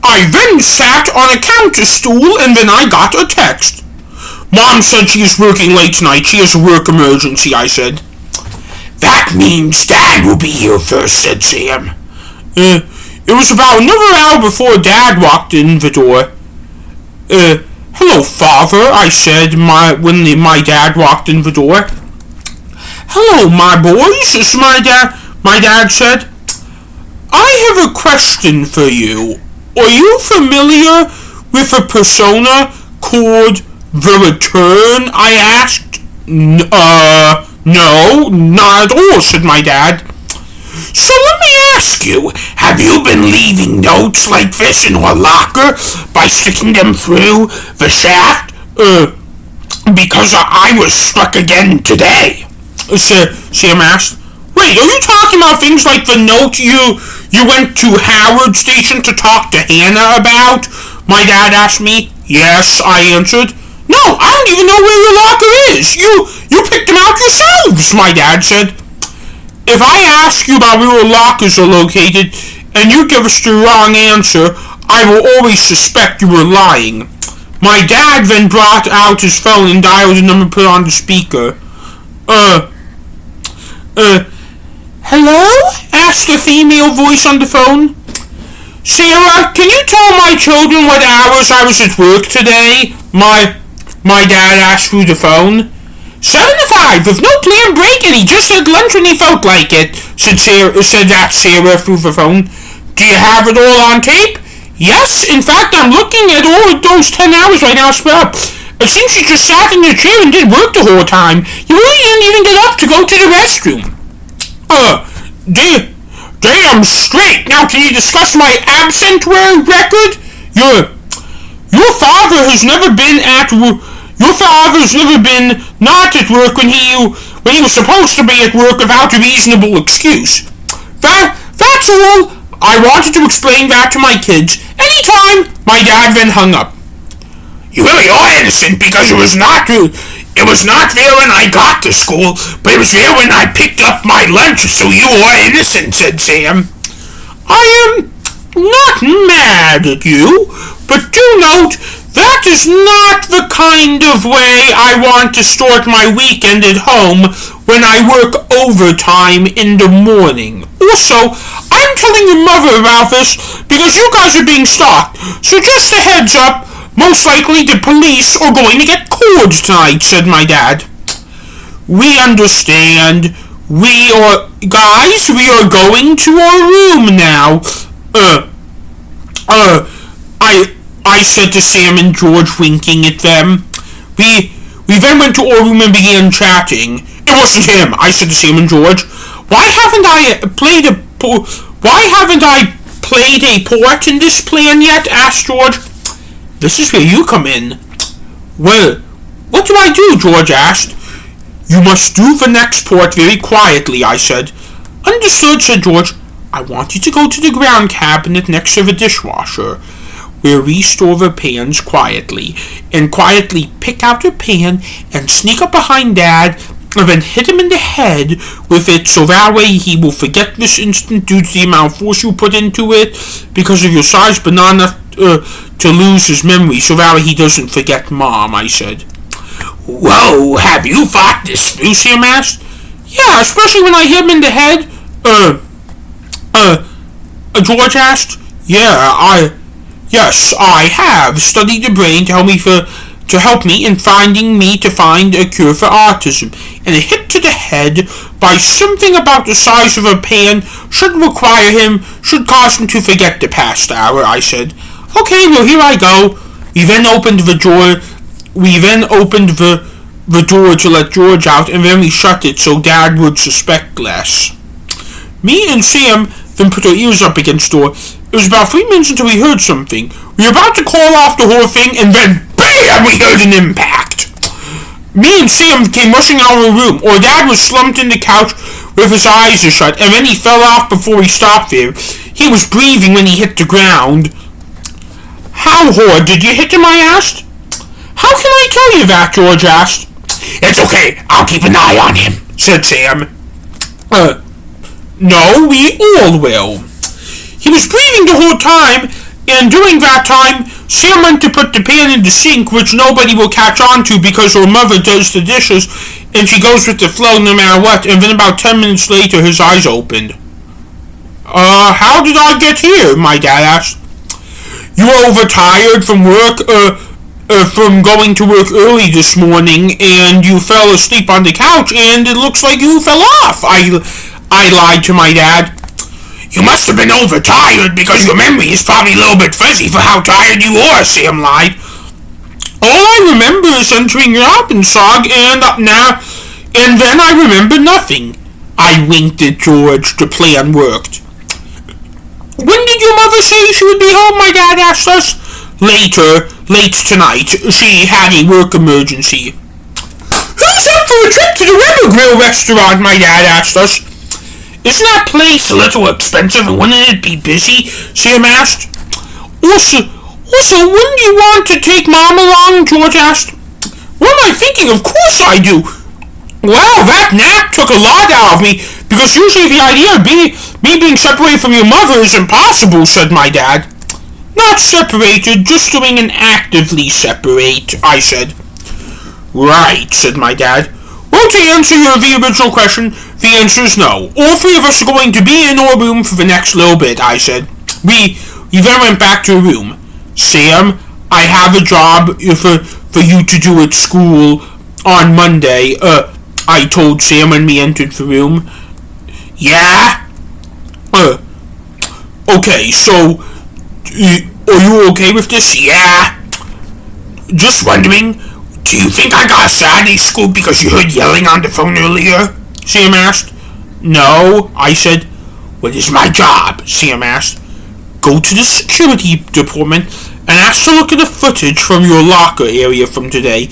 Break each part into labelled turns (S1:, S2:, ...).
S1: I then sat on a counter stool and then I got a text. Mom said she is working late tonight. She has a work emergency, I said.
S2: That means Dad will be here first, said Sam.
S1: It was about another hour before Dad walked in the door. Hello, Father, I said when my dad walked in the door. Hello, my boys, my dad said. I have a question for you. Are you familiar with a persona called The Return? I asked. No, not at all, said my dad.
S2: So let me ask you, have you been leaving notes like this in your locker by sticking them through the shaft? Because I was struck again today.
S1: Sam asked. Wait, are you talking about things like the note you went to Howard Station to talk to Hannah about? My dad asked me. Yes, I answered. No, I don't even know where your locker is. You picked them out yourselves, my dad said. If I ask you about where your lockers are located and you give us the wrong answer, I will always suspect you were lying. My dad then brought out his phone and dialed the number put on the speaker. Hello? Asked a female voice on the phone. Sarah, can you tell my children what hours I was at work today? My dad asked through the phone. 7 to 5, with no planned break, and he just had lunch when he felt like it, said Sarah through the phone. Do you have it all on tape? Yes, in fact, I'm looking at all of those 10 hours right now spread up. It seems you just sat in your chair and did work the whole time. You really didn't even get up to go to the restroom. Damn straight. Now can you discuss my absentwary record? Your father has never been not at work when he was supposed to be at work without a reasonable excuse. That's all. I wanted to explain that to my kids. Anytime. My dad then hung up.
S2: You really are innocent because it was not there when I got to school, but it was there when I picked up my lunch, so you are innocent, said Sam.
S1: I am not mad at you, but do note that is not the kind of way I want to start my weekend at home when I work overtime in the morning. Also, I'm telling your mother about this because you guys are being stalked, so just a heads up, most likely the police are going to get called tonight, said my dad. We understand. We are going to our room now. I said to Sam and George, winking at them. We then went to our room and began chatting. It wasn't him, I said to Sam and George. Why haven't I played a part in this plan yet? Asked George. This is where you come in. Well, what do I do? George asked. You must do the next part very quietly, I said. Understood, said George. I want you to go to the ground cabinet next to the dishwasher, where we store the pans quietly, and quietly pick out a pan and sneak up behind Dad and then hit him in the head with it so that way he will forget this instant due to the amount of force you put into it because of your size, but not enough to lose his memory so that way he doesn't forget Mom, I said.
S2: Whoa, have you thought this through, Sam asked?
S1: Yeah, especially when I hit him in the head. George asked. Yes, I have studied the brain to help me in find a cure for autism, and a hit to the head by something about the size of a pan should cause him to forget the past hour, I said. Okay, well, here I go. We then opened the door to let George out, and then we shut it so Dad would suspect less. Me and Sam then put our ears up against the door. It was about 3 minutes until we heard something. We were about to call off the whole thing, and then BAM! We heard an impact. Me and Sam came rushing out of the room. Our dad was slumped in the couch with his eyes shut, and then he fell off before he stopped there. He was breathing when he hit the ground. How hard did you hit him? I asked. How can I tell you that? George asked.
S2: It's okay. I'll keep an eye on him, said Sam.
S1: No, we all will. He was breathing the whole time. And during that time, Sam went to put the pan in the sink, which nobody will catch on to because her mother does the dishes, and she goes with the flow no matter what, and then about 10 minutes later, his eyes opened. How did I get here? My dad asked. You were overtired from work, from going to work early this morning, and you fell asleep on the couch, and it looks like you fell off. I lied to my dad.
S2: You must have been overtired because your memory is probably a little bit fuzzy for how tired you were, Sam lied.
S1: All I remember is entering Robbinsog, and then I remember nothing. I winked at George. The plan worked. When did your mother say she would be home? My dad asked us. Late tonight. She had a work emergency. Who's up for a trip to the River Grill restaurant? My dad asked us. Isn't that place
S2: a little expensive, and wouldn't it be busy?
S1: Sam asked. Also, wouldn't you want to take Mom along? George asked. What am I thinking? Of course I do. Well, that nap took a lot out of me, because usually the idea of me being separated from your mother is impossible, said my dad. Not separated, just doing an actively separate, I said. Right, said my dad. Well, to answer the original question, the answer is no. All three of us are going to be in our room for the next little bit, I said. We then went back to a room. Sam, I have a job for you to do at school on Monday, I told Sam when we entered the room.
S2: Yeah?
S1: Okay, so, are you okay with this?
S2: Yeah. Just wondering, do you think I got a Saturday school because you heard yelling on the phone earlier?
S1: Sam asked. No, I said.
S2: What is my job? Sam asked.
S1: Go to the security department and ask to look at the footage from your locker area from today,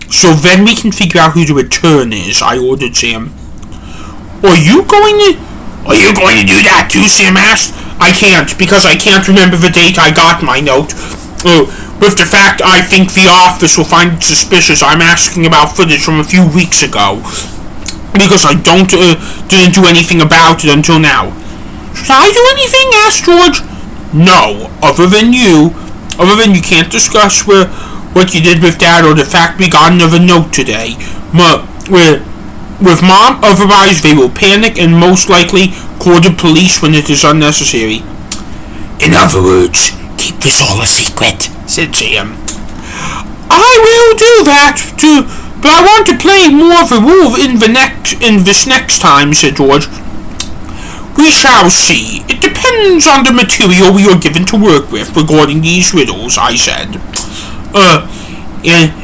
S1: so then we can figure out who the return is, I ordered Sam. Are you going to
S2: do that too? Sam asked.
S1: I can't, because I can't remember the date I got my note. With the fact I think the office will find it suspicious I'm asking about footage from a few weeks ago, because I didn't do anything about it until now. Should I do anything? Asked George. No, other than you can't discuss what you did with Dad or the fact we got another note today. With Mom, otherwise they will panic and most likely call the police when it is unnecessary.
S2: In other words, keep this all a secret, said Sam.
S1: I will do that too, but I want to play more of a role in this next time, said George. We shall see. It depends on the material we are given to work with regarding these riddles, I said.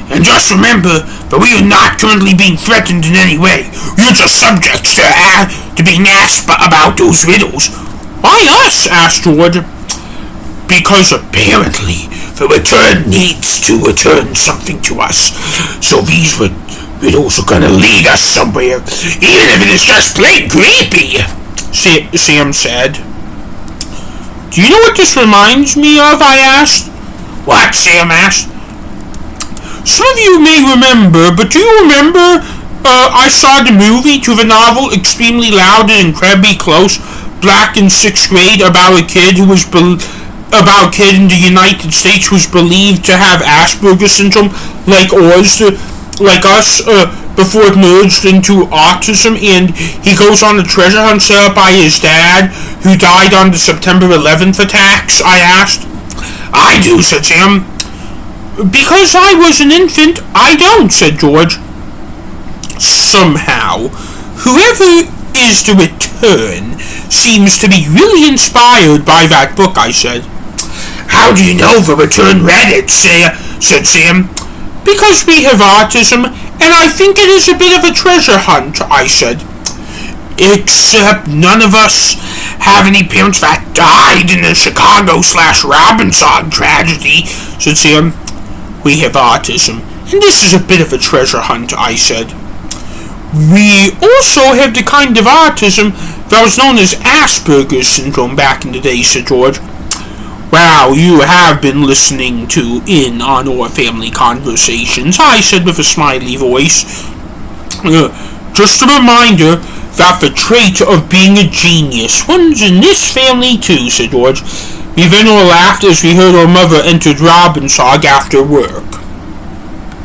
S2: And just remember that we are not currently being threatened in any way. We're just subjects to being asked about those riddles.
S1: Why us? Asked George.
S2: Because apparently the return needs to return something to us. So these riddles are gonna lead us somewhere, even if it is just plain creepy,
S1: Sam said. Do you know what this reminds me of? I asked.
S2: What? Sam asked.
S1: Some of you may remember, but do you remember I saw the movie to the novel Extremely Loud and Incredibly Close, Black in 6th grade, about a kid in the United States who was believed to have Asperger's syndrome like us, before it merged into autism, and he goes on a treasure hunt set up by his dad, who died on the September 11th attacks? I asked.
S2: I do, said Sam.
S1: Because I was an infant, I don't, said George. Somehow, whoever is the return seems to be really inspired by that book, I said.
S2: How do you know the return read it, said Sam.
S1: Because we have autism, and I think it is a bit of a treasure hunt, I said.
S2: Except none of us have any parents that died in the Chicago/Robbins tragedy, said Sam.
S1: We have autism, and this is a bit of a treasure hunt, I said. We also have the kind of autism that was known as Asperger's syndrome back in the day, said George. Wow, you have been listening to In on Our Family Conversations, I said with a smiley voice. Just a reminder that the trait of being a genius runs in this family too, said George. We then all laughed as we heard our mother entered Robbins after work.